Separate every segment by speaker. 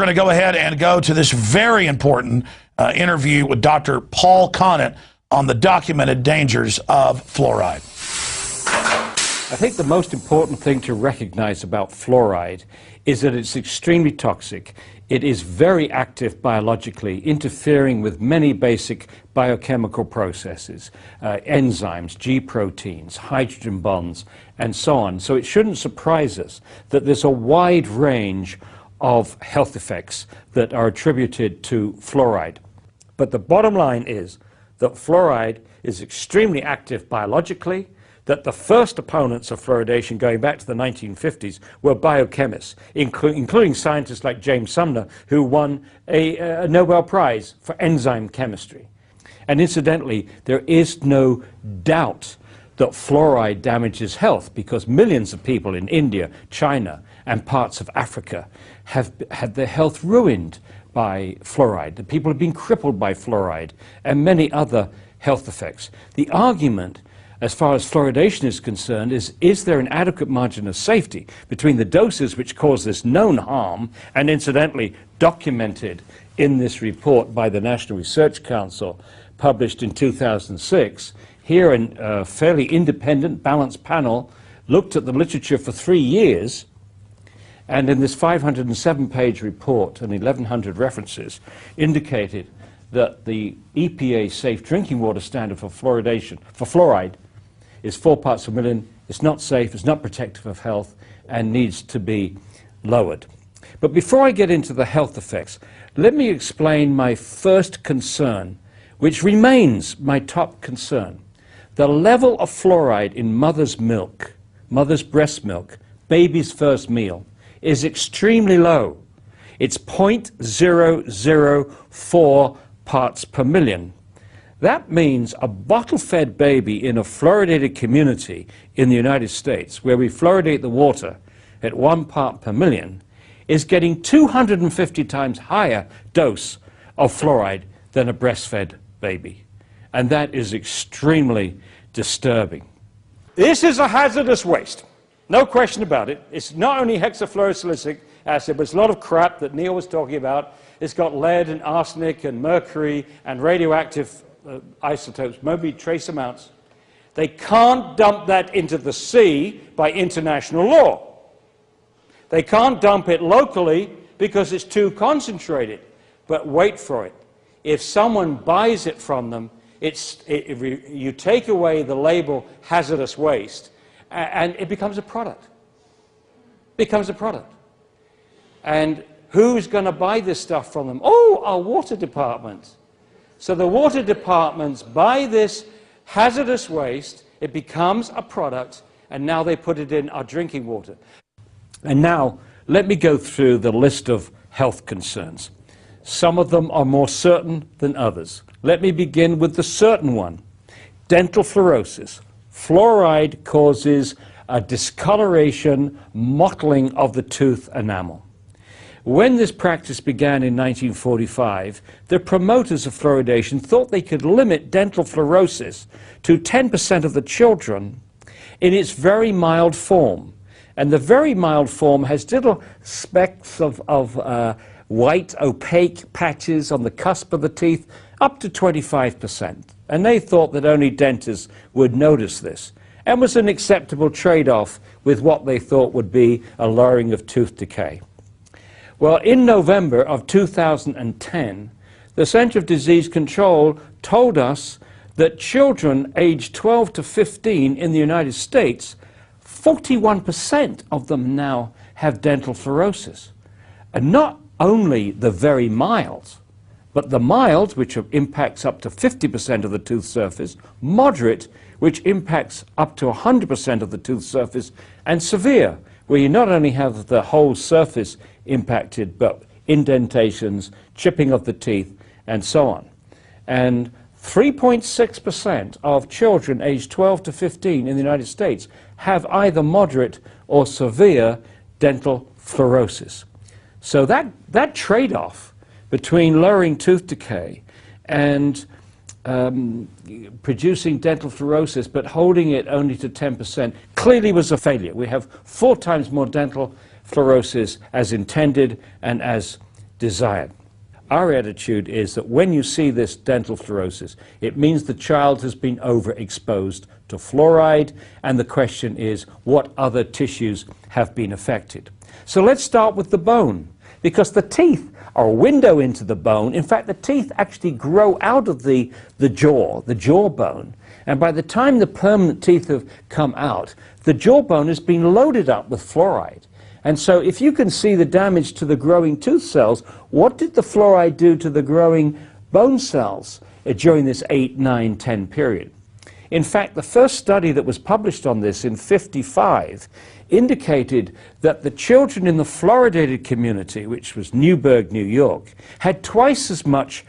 Speaker 1: going to go ahead and go to this very important interview with Dr. Paul Connett on the documented dangers of fluoride.
Speaker 2: I think the most important thing to recognize about fluoride is that it's extremely toxic. It is very active biologically, interfering with many basic biochemical processes, enzymes, G proteins, hydrogen bonds, and so on. So it shouldn't surprise us that there's a wide range of health effects that are attributed to fluoride. But the bottom line is that fluoride is extremely active biologically, that the first opponents of fluoridation going back to the 1950s were biochemists, including scientists like James Sumner, who won a Nobel Prize for enzyme chemistry. And incidentally, there is no doubt that fluoride damages health, because millions of people in India, China, and parts of Africa have had their health ruined by fluoride. The people have been crippled by fluoride and many other health effects. The argument as far as fluoridation is concerned is there an adequate margin of safety between the doses which cause this known harm and incidentally documented in this report by the National Research Council published in 2006. Here a fairly independent, balanced panel looked at the literature for 3 years, and in this 507-page report and 1,100 references indicated that the EPA safe drinking water standard for fluoridation, for fluoride, is 4 parts per million. It's not safe, it's not protective of health, and needs to be lowered. But before I get into the health effects, let me explain my first concern, which remains my top concern. The level of fluoride in mother's milk, mother's breast milk, baby's first meal, is extremely low. It's 0.004 parts per million. That means a bottle-fed baby in a fluoridated community in the United States, where we fluoridate the water at 1 part per million, is getting 250 times higher dose of fluoride than a breastfed baby. And that is extremely disturbing. This is a hazardous waste. No question about it. It's not only hexafluorosilicic acid, but it's a lot of crap that Neil was talking about. It's got lead and arsenic and mercury and radioactive isotopes, maybe trace amounts. They can't dump that into the sea by international law. They can't dump it locally because it's too concentrated. But wait for it. If someone buys it from them, you take away the label hazardous waste, and it becomes a product. It becomes a product. And who's going to buy this stuff from them? Oh, our water department. So the water departments buy this hazardous waste, it becomes a product, and now they put it in our drinking water. And now, let me go through the list of health concerns. Some of them are more certain than others. Let me begin with the certain one. Dental fluorosis. Fluoride causes a discoloration, mottling of the tooth enamel. When this practice began in 1945, the promoters of fluoridation thought they could limit dental fluorosis to 10% of the children in its very mild form. And the very mild form has little specks of white, opaque patches on the cusp of the teeth, up to 25%. And they thought that only dentists would notice this, and was an acceptable trade-off with what they thought would be a lowering of tooth decay. Well, in November of 2010, the Center of Disease Control told us that children aged 12 to 15 in the United States, 41% of them now have dental fluorosis. And not only the very mild, but the mild, which impacts up to 50% of the tooth surface, moderate, which impacts up to 100% of the tooth surface, and severe, where you not only have the whole surface impacted, but indentations, chipping of the teeth, and so on. And 3.6% of children aged 12 to 15 in the United States have either moderate or severe dental fluorosis. So that trade-off between lowering tooth decay and producing dental fluorosis but holding it only to 10% clearly was a failure. We have 4 times more dental fluorosis as intended and as desired. Our attitude is that when you see this dental fluorosis, it means the child has been overexposed to fluoride, and the question is, what other tissues have been affected? So let's start with the bone, because the teeth are a window into the bone. In fact, the teeth actually grow out of the jawbone, and by the time the permanent teeth have come out, the jawbone has been loaded up with fluoride. And so if you can see the damage to the growing tooth cells, what did the fluoride do to the growing bone cells during this 8, 9, 10 period? In fact, the first study that was published on this in '55 indicated that the children in the fluoridated community, which was Newburgh, New York, had twice as much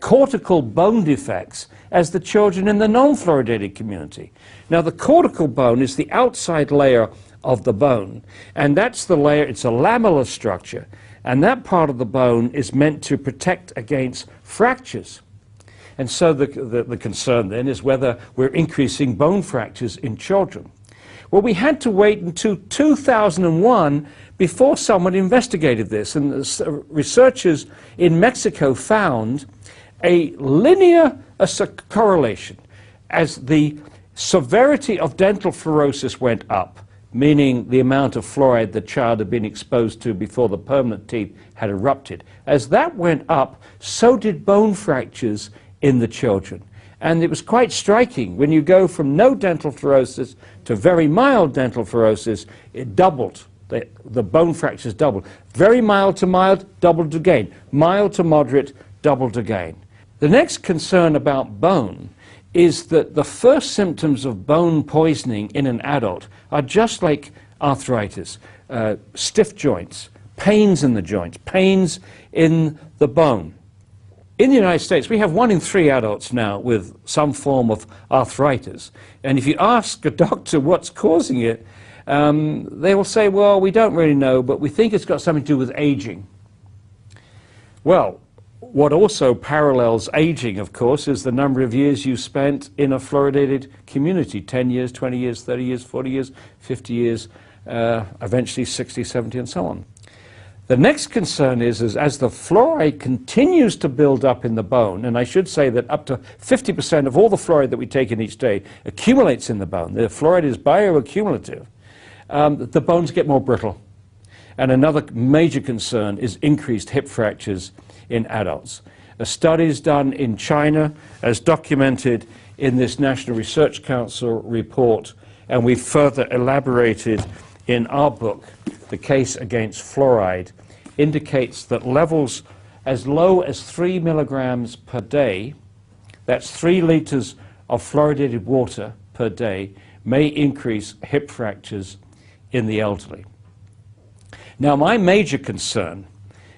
Speaker 2: cortical bone defects as the children in the non-fluoridated community. Now, the cortical bone is the outside layer of the bone, and that's the layer, it's a lamellar structure, and that part of the bone is meant to protect against fractures. And so the concern then is whether we're increasing bone fractures in children. Well, we had to wait until 2001 before someone investigated this, and the researchers in Mexico found a linear correlation. As the severity of dental fluorosis went up, meaning the amount of fluoride the child had been exposed to before the permanent teeth had erupted. As that went up, so did bone fractures in the children. And it was quite striking. When you go from no dental fluorosis to very mild dental fluorosis, it doubled. The bone fractures doubled. Very mild to mild, doubled again. Mild to moderate, doubled again. The next concern about bone is that the first symptoms of bone poisoning in an adult are just like arthritis, stiff joints, pains in the joints, pains in the bone. In the United States, we have 1 in 3 adults now with some form of arthritis. And if you ask a doctor what's causing it, they will say, well, we don't really know, but we think it's got something to do with aging. Well, what also parallels aging, of course, is the number of years you spent in a fluoridated community, 10 years, 20 years, 30 years, 40 years, 50 years, eventually 60, 70, and so on. The next concern is as the fluoride continues to build up in the bone, and I should say that up to 50% of all the fluoride that we take in each day accumulates in the bone. The fluoride is bioaccumulative. The bones get more brittle. And another major concern is increased hip fractures in adults. Studies done in China, as documented in this National Research Council report, and we've further elaborated in our book, The Case Against Fluoride, indicates that levels as low as 3 milligrams per day, that's 3 liters of fluoridated water per day, may increase hip fractures in the elderly. Now, my major concern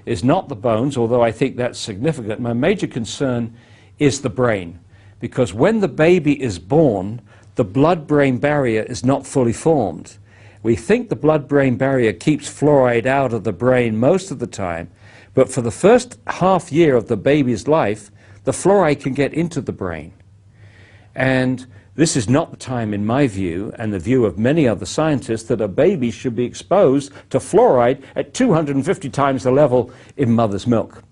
Speaker 2: is not the bones, although I think that's significant. My major concern is the brain, because when the baby is born, the blood-brain barrier is not fully formed. We think the blood-brain barrier keeps fluoride out of the brain most of the time, but for the first half year of the baby's life, the fluoride can get into the brain. And this is not the time, in my view, and the view of many other scientists, that a baby should be exposed to fluoride at 250 times the level in mother's milk.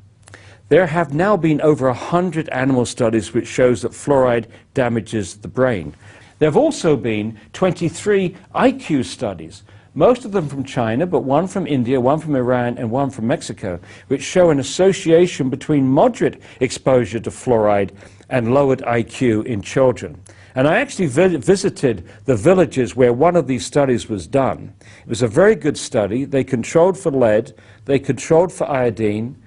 Speaker 2: There have now been over 100 animal studies which shows that fluoride damages the brain. There have also been 23 IQ studies, most of them from China, but one from India, one from Iran, and one from Mexico, which show an association between moderate exposure to fluoride and lowered IQ in children. And I actually visited the villages where one of these studies was done. It was a very good study. They controlled for lead, they controlled for iodine.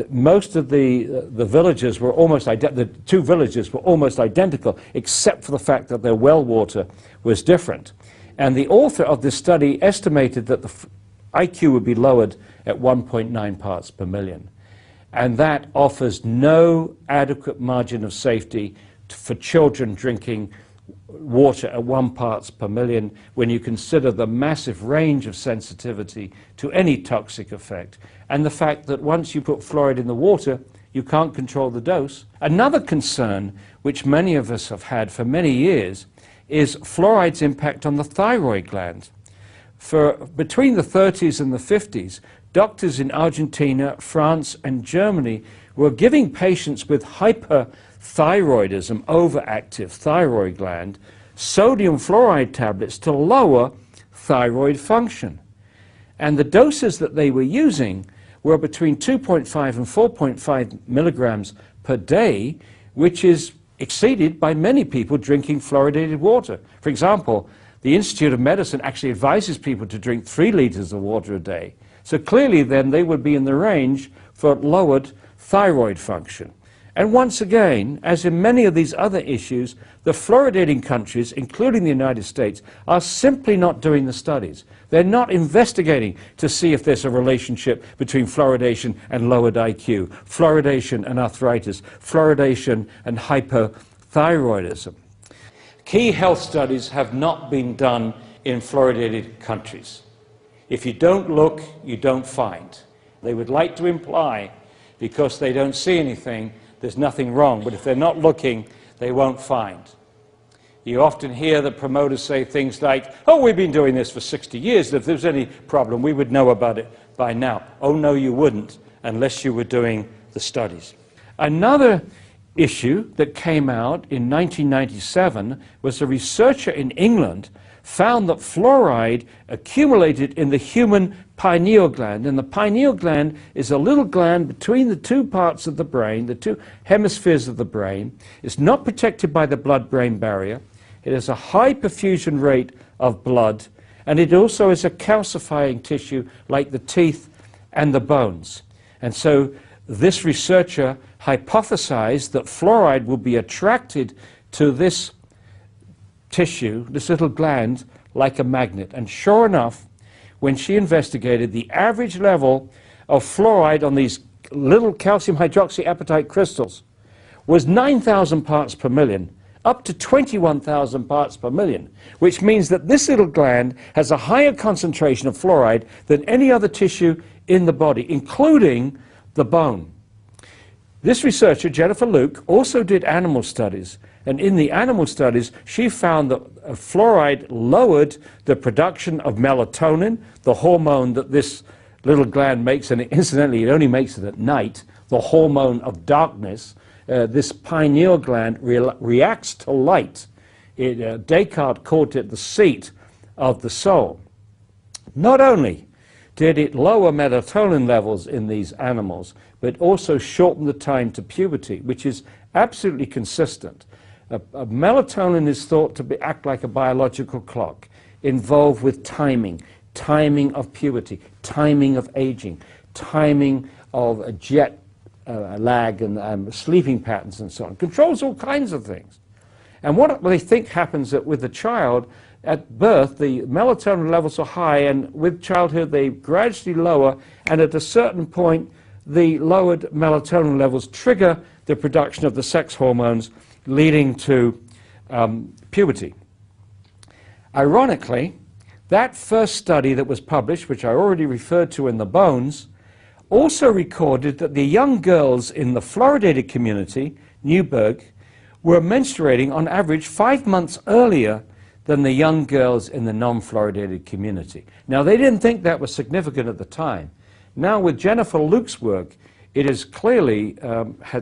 Speaker 2: Most of the villages were almost the 2 villages were almost identical, except for the fact that their well water was different. And the author of this study estimated that the IQ would be lowered at 1.9 parts per million. And that offers no adequate margin of safety for children drinking water at 1 parts per million when you consider the massive range of sensitivity to any toxic effect, and the fact that once you put fluoride in the water, you can't control the dose. Another concern, which many of us have had for many years, is fluoride's impact on the thyroid gland. for between the 30s and the 50s, doctors in Argentina, France, and Germany were giving patients with hyperthyroidism, overactive thyroid gland, sodium fluoride tablets to lower thyroid function. And the doses that they were using were between 2.5 and 4.5 milligrams per day, which is exceeded by many people drinking fluoridated water. For example, the Institute of Medicine actually advises people to drink 3 liters of water a day. So clearly then they would be in the range for lowered thyroid function. And once again, as in many of these other issues, the fluoridating countries, including the United States, are simply not doing the studies. They're not investigating to see if there's a relationship between fluoridation and lowered IQ, fluoridation and arthritis, fluoridation and hypothyroidism. Key health studies have not been done in fluoridated countries. If you don't look, you don't find. They would like to imply, because they don't see anything, there's nothing wrong. But if they're not looking, they won't find. You often hear the promoters say things like, oh, we've been doing this for 60 years. If there's any problem, we would know about it by now. Oh, no, you wouldn't, unless you were doing the studies. Another issue that came out in 1997 was a researcher in England found that fluoride accumulated in the human pineal gland. And the pineal gland is a little gland between the 2 parts of the brain, the 2 hemispheres of the brain. It's not protected by the blood-brain barrier. It has a high perfusion rate of blood, and it also is a calcifying tissue like the teeth and the bones. And so this researcher hypothesized that fluoride will be attracted to this tissue, this little gland, like a magnet. And sure enough, when she investigated, the average level of fluoride on these little calcium hydroxyapatite crystals was 9,000 parts per million, up to 21,000 parts per million, which means that this little gland has a higher concentration of fluoride than any other tissue in the body, including the bone. This researcher, Jennifer Luke, also did animal studies, and in the animal studies, she found that fluoride lowered the production of melatonin, the hormone that this little gland makes, and incidentally, it only makes it at night, the hormone of darkness. This pineal gland reacts to light. Descartes called it the seat of the soul. Not only did it lower melatonin levels in these animals, but also shorten the time to puberty, which is absolutely consistent. Melatonin is thought to act like a biological clock, involved with timing of puberty, timing of aging, timing of jet lag and sleeping patterns and so on. Controls all kinds of things. And what they think happens that with the child, at birth, the melatonin levels are high, and with childhood, they gradually lower, and at a certain point, the lowered melatonin levels trigger the production of the sex hormones, leading to puberty. Ironically, that first study that was published, which I already referred to in the bones, also recorded that the young girls in the fluoridated community, Newburgh, were menstruating on average 5 months earlier than the young girls in the non-fluoridated community. Now, they didn't think that was significant at the time. Now, with Jennifer Luke's work, it is clearly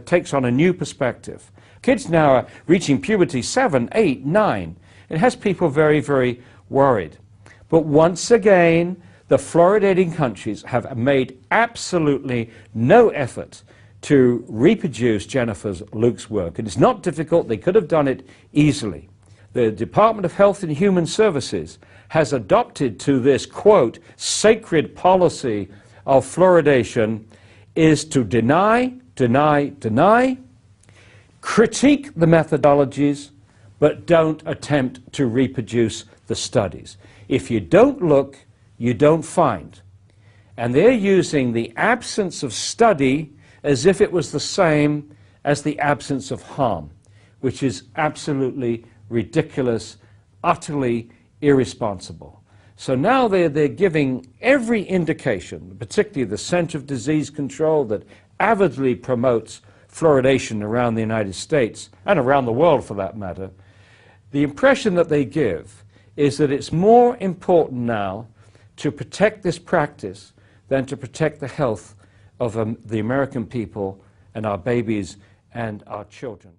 Speaker 2: takes on a new perspective. Kids now are reaching puberty 7, 8, 9. It has people very, very worried. But once again, the fluoridating countries have made absolutely no effort to reproduce Jennifer Luke's work. And it's not difficult. They could have done it easily. The Department of Health and Human Services has adopted to this, quote, sacred policy of fluoridation is to deny, critique the methodologies, but don't attempt to reproduce the studies. If you don't look, you don't find. And they're using the absence of study as if it was the same as the absence of harm, which is absolutely ridiculous, utterly irresponsible. So now they're giving every indication, particularly the Center of Disease Control that avidly promotes fluoridation around the United States, and around the world for that matter. The impression that they give is that it's more important now to protect this practice than to protect the health of the American people and our babies and our children.